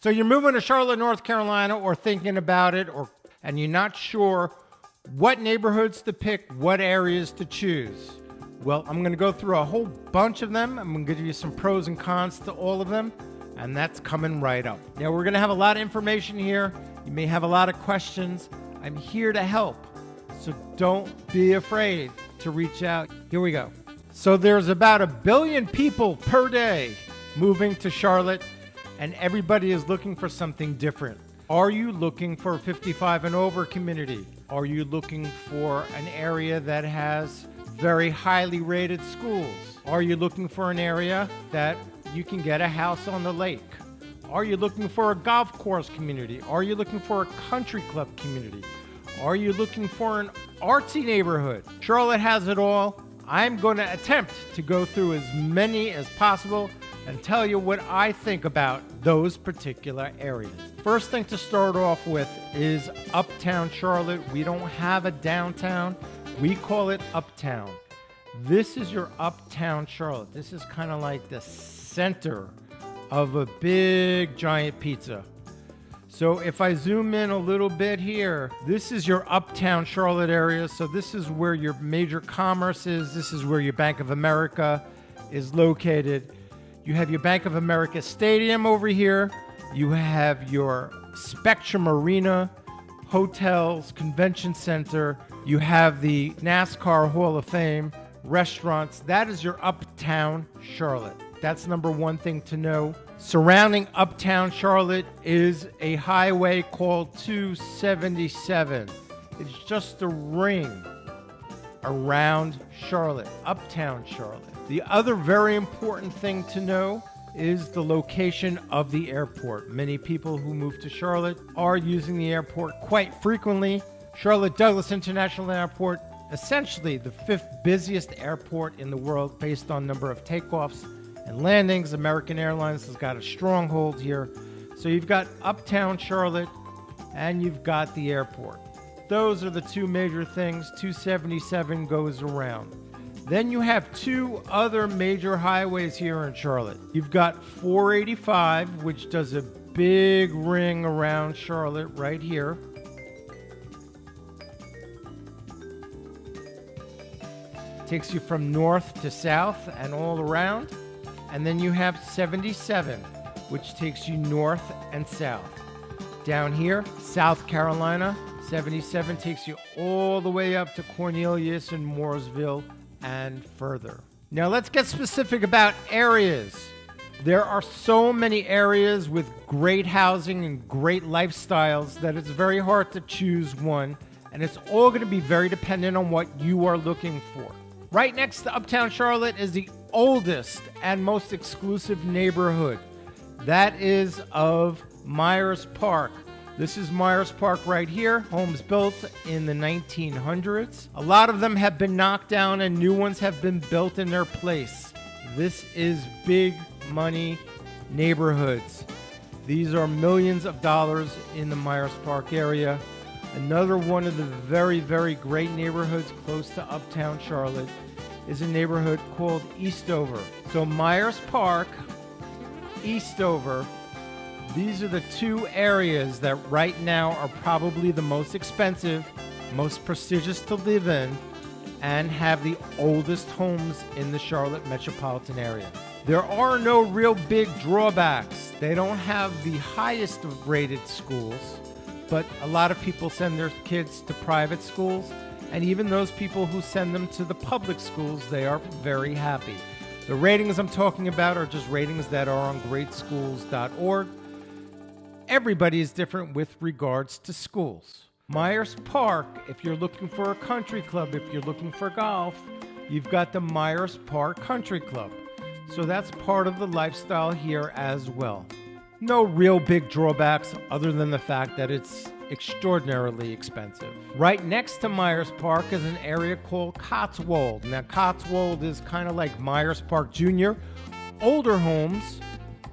So you're moving to Charlotte, North Carolina, or thinking about it, and you're not sure what neighborhoods to pick, what areas to choose. Well, I'm going to go through a whole bunch of them. I'm going to give you some pros and cons to all of them, and that's coming right up. Now, we're going to have a lot of information here. You may have a lot of questions. I'm here to help, so don't be afraid to reach out. Here we go. So there's about 1 billion people per day moving to Charlotte, and everybody is looking for something different. Are you looking for a 55 and over community? Are you looking for an area that has very highly rated schools? Are you looking for an area that you can get a house on the lake? Are you looking for a golf course community? Are you looking for a country club community? Are you looking for an artsy neighborhood? Charlotte has it all. I'm going to attempt to go through as many as possible and tell you what I think about those particular areas. First thing to start off with is Uptown Charlotte. We don't have a downtown. We call it Uptown. This is your Uptown Charlotte. This is kind of like the center of a big giant pizza. So if I zoom in a little bit here, this is your Uptown Charlotte area. So this is where your major commerce is. This is where your Bank of America is located. You have your Bank of America Stadium over here. You have your Spectrum Arena, hotels, convention center. You have the NASCAR Hall of Fame, restaurants. That is your Uptown Charlotte. That's number one thing to know. Surrounding Uptown Charlotte is a highway called 277. It's just a ring around Charlotte, Uptown Charlotte. The other very important thing to know is the location of the airport. Many people who move to Charlotte are using the airport quite frequently. Charlotte Douglas International Airport, essentially the 5th busiest airport in the world based on number of takeoffs and landings. American Airlines has got a stronghold here. So you've got Uptown Charlotte and you've got the airport. Those are the two major things. 277 goes around. Then you have two other major highways here in Charlotte. You've got 485, which does a big ring around Charlotte right here. Takes you from north to south and all around. And then you have 77, which takes you north and south. Down here, South Carolina, 77 takes you all the way up to Cornelius and Mooresville and further. Now let's get specific about areas. There are so many areas with great housing and great lifestyles that it's very hard to choose one, and it's all going to be very dependent on what you are looking for. Right next to Uptown Charlotte is the oldest and most exclusive neighborhood. That is of Myers Park. This is Myers Park right here, homes built in the 1900s. A lot of them have been knocked down and new ones have been built in their place. This is big money neighborhoods. These are millions of dollars in the Myers Park area. Another one of the very, very great neighborhoods close to Uptown Charlotte is a neighborhood called Eastover. So Myers Park, Eastover, these are the two areas that right now are probably the most expensive, most prestigious to live in, and have the oldest homes in the Charlotte metropolitan area. There are no real big drawbacks. They don't have the highest rated schools, but a lot of people send their kids to private schools, and even those people who send them to the public schools, they are very happy. The ratings I'm talking about are just ratings that are on greatschools.org. Everybody is different with regards to schools. Myers Park, if you're looking for a country club, if you're looking for golf, you've got the Myers Park Country Club. So that's part of the lifestyle here as well. No real big drawbacks other than the fact that it's extraordinarily expensive. Right next to Myers Park is an area called Cotswold. Now, Cotswold is kind of like Myers Park Jr. Older homes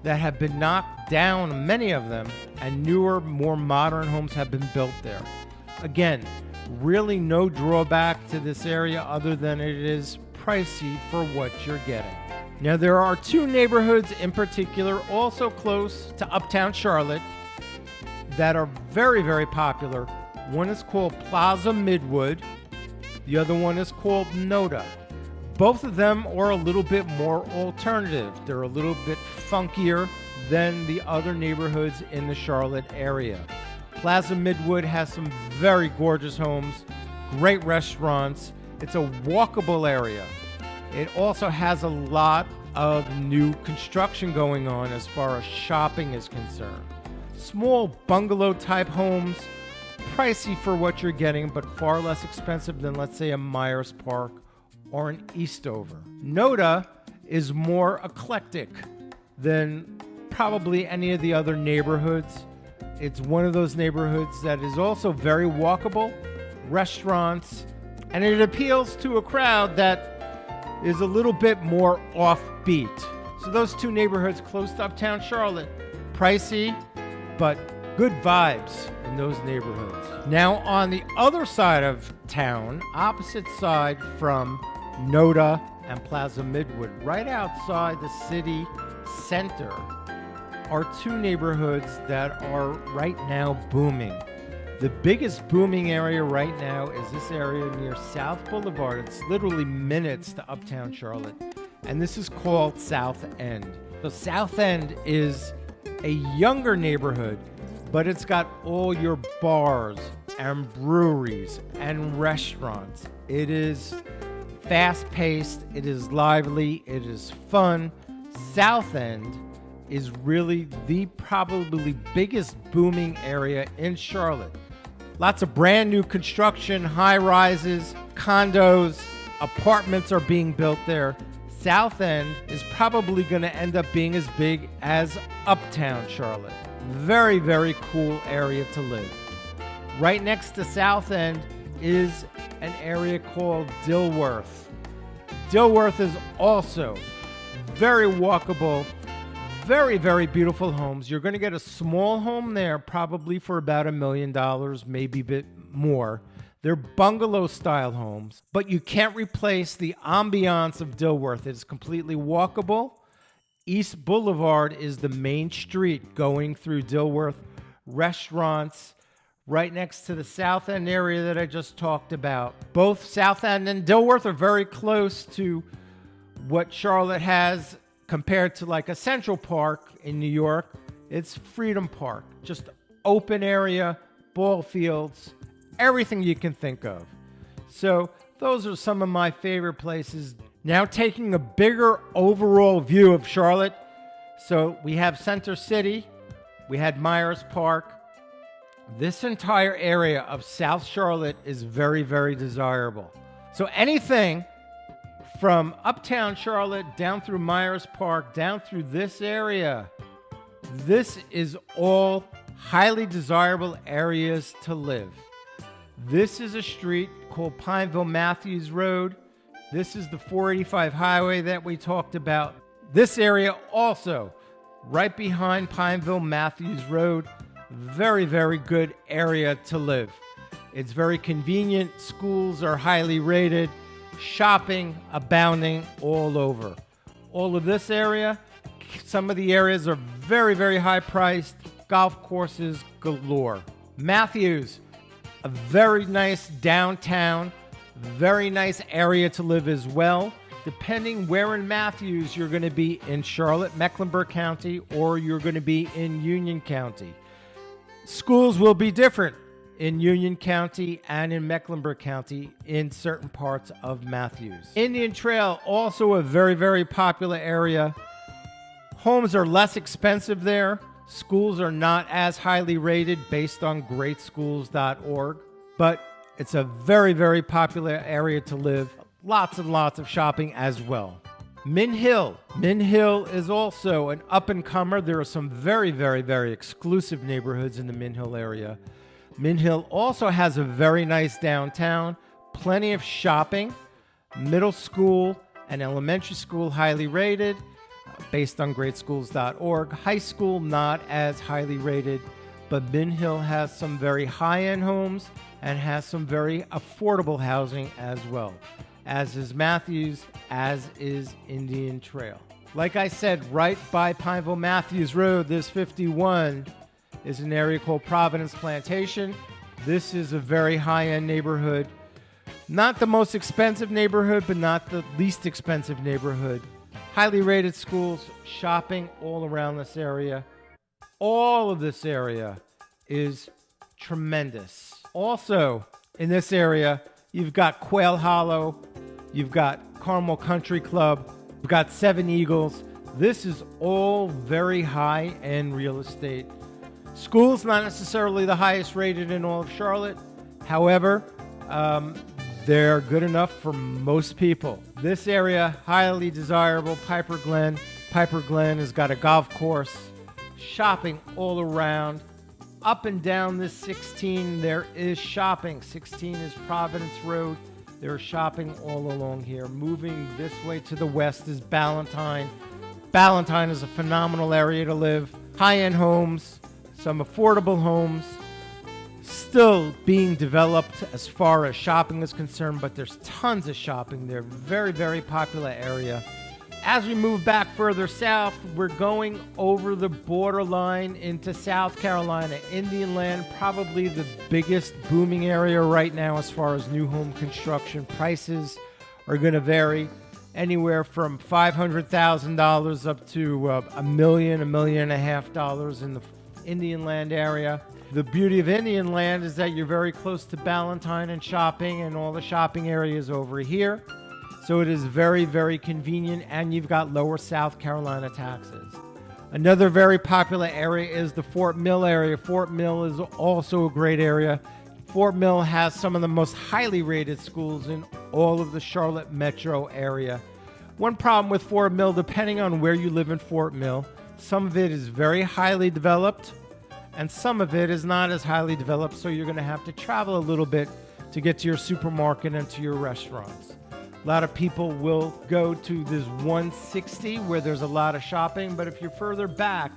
that have been knocked down, many of them, and newer, more modern homes have been built there. Again, really no drawback to this area other than it is pricey for what you're getting. Now, there are two neighborhoods in particular, also close to Uptown Charlotte, that are very, very popular. One is called Plaza Midwood. The other one is called Noda. Both of them are a little bit more alternative. They're a little bit funkier than the other neighborhoods in the Charlotte area. Plaza Midwood has some very gorgeous homes, great restaurants. It's a walkable area. It also has a lot of new construction going on as far as shopping is concerned. Small bungalow type homes, pricey for what you're getting, but far less expensive than, let's say, a Myers Park or an Eastover. Noda is more eclectic than probably any of the other neighborhoods. It's one of those neighborhoods that is also very walkable, restaurants, and it appeals to a crowd that is a little bit more offbeat. So those two neighborhoods close to Uptown Charlotte, pricey, but good vibes in those neighborhoods. Now, on the other side of town, opposite side from Noda and Plaza Midwood, right outside the city center, are two neighborhoods that are right now booming. The biggest booming area right now is this area near South Boulevard. It's literally minutes to Uptown Charlotte, and this is called South End. So South End is a younger neighborhood, but it's got all your bars and breweries and restaurants. It is fast-paced, it is lively, it is fun. South End is really the probably biggest booming area in Charlotte. Lots of brand new construction, high-rises, condos, apartments are being built there. South End is probably going to end up being as big as Uptown Charlotte. Very, very cool area to live. Right next to South End is an area called Dilworth. Dilworth is also very walkable, very, very beautiful homes. You're going to get a small home there, probably for about $1 million, maybe a bit more. They're bungalow-style homes, but you can't replace the ambiance of Dilworth. It's completely walkable. East Boulevard is the main street going through Dilworth. Restaurants right next to the South End area that I just talked about. Both South End and Dilworth are very close to what Charlotte has compared to like a Central Park in New York. It's Freedom Park, just open area, ball fields, everything you can think of. So those are some of my favorite places. Now taking a bigger overall view of Charlotte. So we have Center City, we had Myers Park. This entire area of South Charlotte is very, very desirable. So anything from Uptown Charlotte down through Myers Park, down through this area, this is all highly desirable areas to live. This is a street called Pineville Matthews Road. This is the 485 highway that we talked about. This area also right behind Pineville Matthews Road. Very, very good area to live. It's very convenient. Schools are highly rated. Shopping abounding all over. All of this area, some of the areas are very, very high priced. Golf courses galore. Matthews, a very nice downtown, very nice area to live as well. Depending where in Matthews you're going to be in Charlotte, Mecklenburg County, or you're going to be in Union County. Schools will be different in Union County and in Mecklenburg County in certain parts of Matthews. Indian Trail, also a very, very popular area. Homes are less expensive there. Schools are not as highly rated based on greatschools.org, but it's a very, very popular area to live. Lots and lots of shopping as well. Min Hill. Min Hill is also an up-and-comer. There are some very, very, very exclusive neighborhoods in the Min Hill area. Min Hill also has a very nice downtown, plenty of shopping, middle school and elementary school highly rated, based on greatschools.org. High school not as highly rated, but Min Hill has some very high-end homes and has some very affordable housing as well. as is Matthews, as is Indian Trail. Like I said, right by Pineville Matthews Road, this 51 is an area called Providence Plantation. This is a very high-end neighborhood. Not the most expensive neighborhood, but not the least expensive neighborhood. Highly rated schools, shopping all around this area. All of this area is tremendous. Also, in this area, you've got Quail Hollow, you've got Carmel Country Club, you've got Seven Eagles. This is all very high-end real estate. School's not necessarily the highest rated in all of Charlotte. However, they're good enough for most people. This area, highly desirable, Piper Glen. Piper Glen has got a golf course, shopping all around. Up and down this 16, there is shopping. 16 is Providence Road. There's shopping all along here. Moving this way to the west is Ballantyne. Ballantyne is a phenomenal area to live. High-end homes, some affordable homes, still being developed as far as shopping is concerned, but there's tons of shopping there. Very, very popular area. As we move back further south, we're going over the borderline into South Carolina. Indian Land, probably the biggest booming area right now as far as new home construction. Prices are going to vary anywhere from $500,000 up to $1 million, $1.5 million in the Indian Land area. The beauty of Indian Land is that you're very close to Ballantyne and shopping, and all the shopping areas over here. So it is very, very convenient, and you've got lower South Carolina taxes. Another very popular area is the Fort Mill area. Fort Mill is also a great area. Fort Mill has some of the most highly rated schools in all of the Charlotte metro area. One problem with Fort Mill, depending on where you live in Fort Mill, some of it is very highly developed, and some of it is not as highly developed, so you're going to have to travel a little bit to get to your supermarket and to your restaurants. A lot of people will go to this 160 where there's a lot of shopping, but if you're further back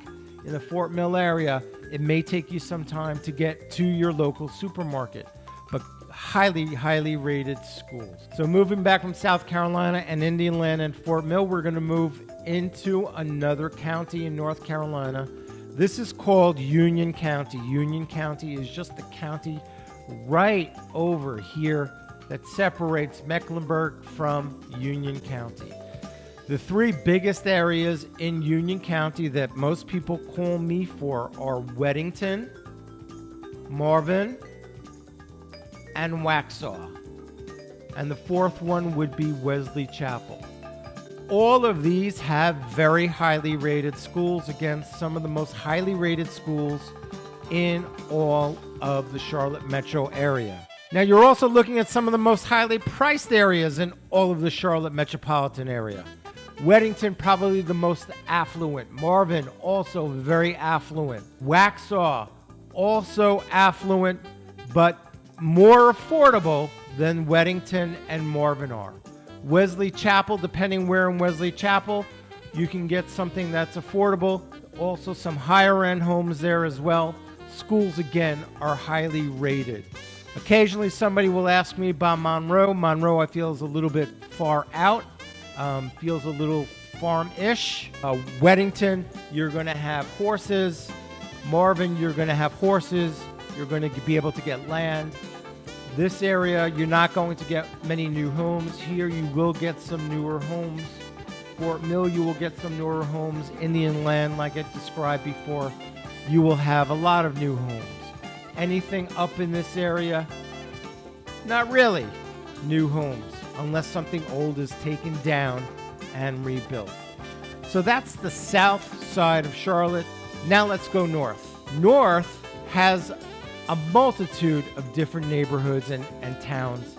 in the Fort Mill area, it may take you some time to get to your local supermarket. But highly, highly rated schools. So moving back from South Carolina and Indian Land and Fort Mill, we're going to move into another county in North Carolina. This is called Union County. Union County is just the county right over here that separates Mecklenburg from Union County. The three biggest areas in Union County that most people call me for are Weddington, Marvin, and Waxhaw. And the fourth one would be Wesley Chapel. All of these have very highly rated schools, against some of the most highly rated schools in all of the Charlotte metro area. Now, you're also looking at some of the most highly priced areas in all of the Charlotte metropolitan area. Weddington, probably the most affluent. Marvin, also very affluent. Waxhaw, also affluent, but more affordable than Weddington and Marvin are. Wesley Chapel, depending where in Wesley Chapel, you can get something that's affordable. Also some higher end homes there as well. Schools, again, are highly rated. Occasionally somebody will ask me about Monroe. Monroe, I feel, is a little bit far out. Feels a little farm-ish. Weddington, you're going to have horses. Marvin, you're going to have horses. You're going to be able to get land. This area, you're not going to get many new homes. Here, you will get some newer homes. Fort Mill, you will get some newer homes. Indian Land, like I described before, you will have a lot of new homes. Anything up in this area? Not really new homes, unless something old is taken down and rebuilt. So that's the south side of Charlotte. Now let's go north. North has a multitude of different neighborhoods and towns,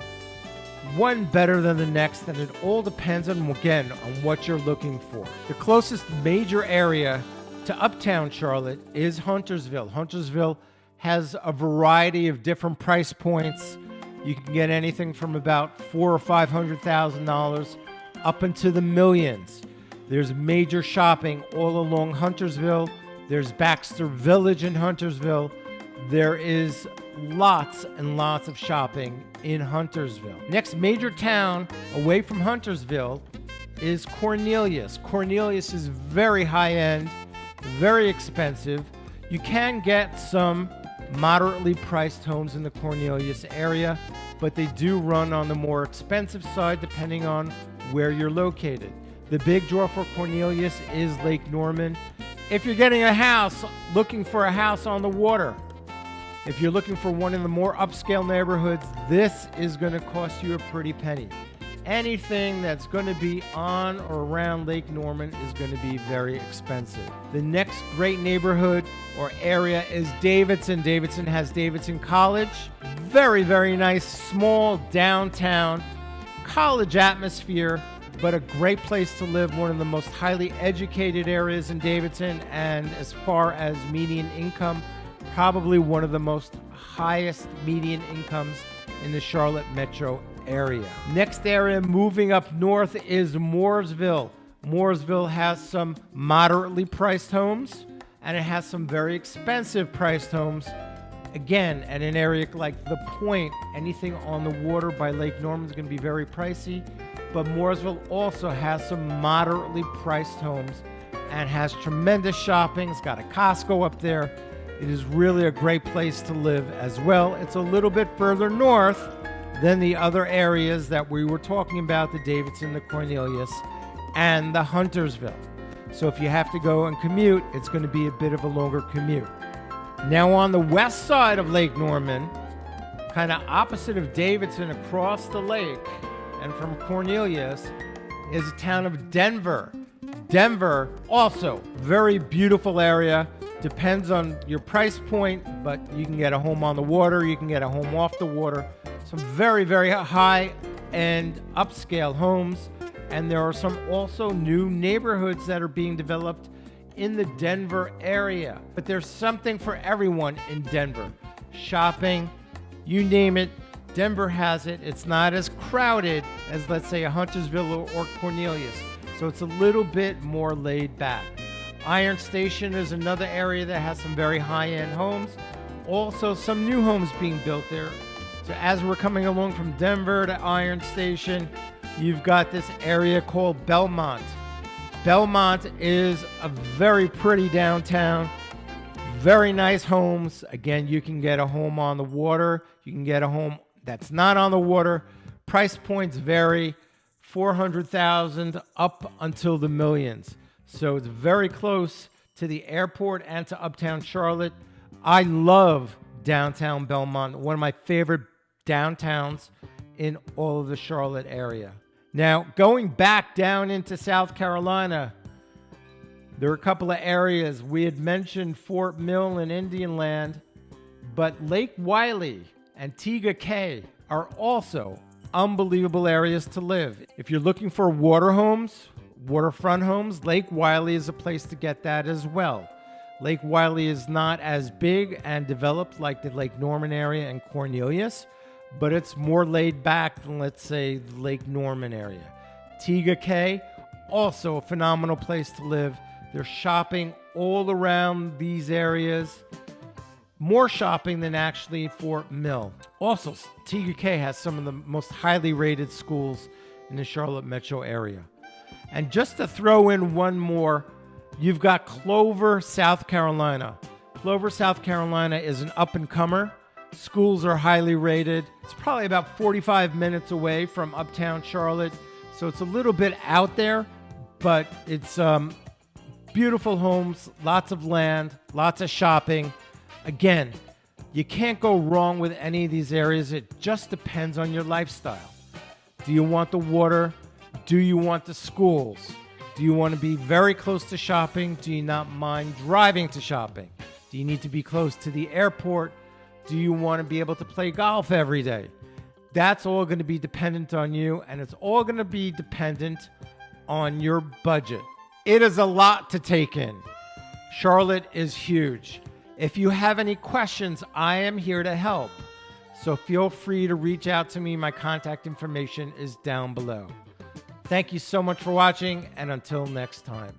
one better than the next, and it all depends on, again, on what you're looking for. The closest major area to uptown Charlotte is Huntersville. Huntersville has a variety of different price points. You can get anything from about $400,000 or $500,000 up into the millions. There's major shopping all along Huntersville. There's Baxter Village in Huntersville. there is lots and lots of shopping in Huntersville. Next major town away from Huntersville is Cornelius. Cornelius is very high-end, very expensive. You can get some moderately priced homes in the Cornelius area, but they do run on the more expensive side depending on where you're located. The big draw for Cornelius is Lake Norman. If you're getting a house, looking for a house on the water, if you're looking for one in the more upscale neighborhoods, this is going to cost you a pretty penny. Anything that's going to be on or around Lake Norman is going to be very expensive. The next great neighborhood or area is Davidson. Davidson has Davidson College. Very, very nice, small downtown college atmosphere, but a great place to live. One of the most highly educated areas in Davidson, and as far as median income, probably one of the most highest median incomes in the Charlotte metro area. Next area moving up north is Mooresville. Mooresville has some moderately priced homes, and it has some very expensive priced homes. Again, at an area like The Point, anything on the water by Lake Norman is going to be very pricey, but Mooresville also has some moderately priced homes and has tremendous shopping. It's got a Costco up there. It is really a great place to live as well. It's a little bit further north than the other areas that we were talking about, the Davidson, the Cornelius, and the Huntersville. So if you have to go and commute, it's going to be a bit of a longer commute. Now on the west side of Lake Norman, kind of opposite of Davidson across the lake and from Cornelius, is a town of Denver. Denver, also very beautiful area. Depends on your price point, but you can get a home on the water, you can get a home off the water. Some very, very high-end upscale homes. And there are some also new neighborhoods that are being developed in the Denver area. But there's something for everyone in Denver. Shopping, you name it, Denver has it. It's not as crowded as, let's say, a Huntersville or Cornelius. So it's a little bit more laid back. Iron Station is another area that has some very high-end homes. Also, some new homes being built there. So as we're coming along from Denver to Iron Station, you've got this area called Belmont. Belmont is a very pretty downtown, very nice homes. Again, you can get a home on the water. You can get a home that's not on the water. Price points vary, $400,000 up until the millions. So it's very close to the airport and to Uptown Charlotte. I love downtown Belmont, one of my favorite downtowns in all of the Charlotte area. Now, going back down into South Carolina, there are a couple of areas. We had mentioned Fort Mill and Indian Land, but Lake Wylie and Tega Cay are also unbelievable areas to live. If you're looking for water homes, waterfront homes, Lake Wylie is a place to get that as well. Lake Wylie is not as big and developed like the Lake Norman area and Cornelius, but it's more laid back than, let's say, the Lake Norman area. Tega Cay, also a phenomenal place to live. There's shopping all around these areas. More shopping than actually Fort Mill. Also, Tega Cay has some of the most highly rated schools in the Charlotte metro area. And just to throw in one more, you've got Clover, South Carolina. Clover, South Carolina is an up-and-comer. Schools are highly rated. It's probably about 45 minutes away from Uptown Charlotte, so it's a little bit out there, but it's beautiful homes, lots of land, lots of shopping. Again, you can't go wrong with any of these areas. It just depends on your lifestyle. Do you want the water? Do you want the schools? Do you want to be very close to shopping? Do you not mind driving to shopping? Do you need to be close to the airport? Do you want to be able to play golf every day? That's all going to be dependent on you, and it's all going to be dependent on your budget. It is a lot to take in. Charlotte is huge. If you have any questions, I am here to help. So feel free to reach out to me. My contact information is down below. Thank you so much for watching, and until next time.